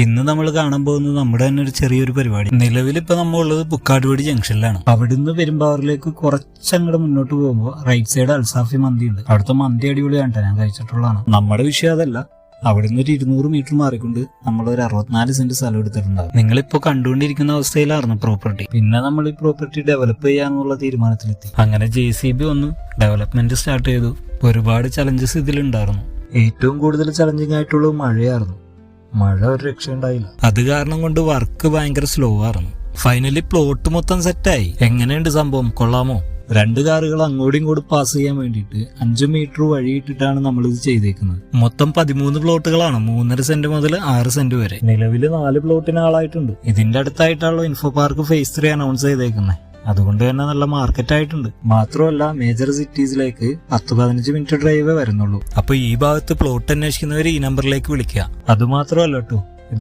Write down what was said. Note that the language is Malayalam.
ഇന്ന് നമ്മൾ കാണാൻ പോകുന്നത് നമ്മുടെ തന്നെ ഒരു ചെറിയൊരു പരിപാടി. നിലവിൽ ഇപ്പൊ നമ്മളുള്ളത് ബുക്കാടുപടി ജംഗ്ഷനിലാണ്. അവിടുന്ന് പെരുമ്പാവൂരിലേക്ക് കുറച്ചങ്ങോട്ട് മുന്നോട്ട് പോകുമ്പോൾ റൈറ്റ് സൈഡ് അൽസാഫി മന്തി ഉണ്ട്. അവിടുത്തെ മന്തി അടിപൊളിയാണ്, ഞാൻ കഴിച്ചിട്ടുള്ളതാണ്. നമ്മുടെ വിഷയം അതല്ല. അവിടുന്ന് ഒരു 200 മീറ്റർ മാറിക്കൊണ്ട് നമ്മളൊരു 64 സെന്റ് സ്ഥലം എടുത്തിട്ടുണ്ടാവും. നിങ്ങളിപ്പോ കണ്ടുകൊണ്ടിരിക്കുന്ന അവസ്ഥയിലായിരുന്നു പ്രോപ്പർട്ടി. പിന്നെ നമ്മൾ ഈ പ്രോപ്പർട്ടി ഡെവലപ്പ് ചെയ്യാനുള്ള തീരുമാനത്തിലെത്തി. അങ്ങനെ JCB വന്നു, ഡെവലപ്മെന്റ് സ്റ്റാർട്ട് ചെയ്തു. ഒരുപാട് ചലഞ്ചസ് ഇതിലുണ്ടായിരുന്നു. ഏറ്റവും കൂടുതൽ ചലഞ്ചിങ് ആയിട്ടുള്ളത് മഴയായിരുന്നു. മഴ ഒരു രക്ഷയുണ്ടായില്ല. അത് കാരണം കൊണ്ട് വർക്ക് ഭയങ്കര സ്ലോ ആയിരുന്നു. ഫൈനലി പ്ലോട്ട് മൊത്തം സെറ്റായി. എങ്ങനെയുണ്ട് സംഭവം, കൊള്ളാമോ? 2 കാറുകൾ അങ്ങോട്ടും ഇങ്ങോട്ടും പാസ് ചെയ്യാൻ വേണ്ടിയിട്ട് 5 മീറ്റർ വഴിയിട്ടിട്ടാണ് നമ്മളിത് ചെയ്തേക്കുന്നത്. മൊത്തം 13 പ്ലോട്ടുകളാണ്, 3.5 സെന്റ് മുതൽ 6 സെന്റ് വരെ. നിലവിൽ 4 പ്ലോട്ടിന് ആളായിട്ടുണ്ട്. ഇതിന്റെ അടുത്തായിട്ടാണല്ലോ ഇൻഫോ പാർക്ക് ഫേസ് 3 അനൗൺസ് ചെയ്തേക്കുന്നത്. അതുകൊണ്ട് തന്നെ നല്ല മാർക്കറ്റ് ആയിട്ടുണ്ട്. മാത്രമല്ല മേജർ സിറ്റീസിലേക്ക് 10-15 മിനിറ്റ് ഡ്രൈവേ വരുന്നുള്ളൂ. അപ്പൊ ഈ ഭാഗത്ത് പ്ലോട്ട് അന്വേഷിക്കുന്നവർ ഈ നമ്പറിലേക്ക് വിളിക്കുക. അതുമാത്രമല്ല കേട്ടോ,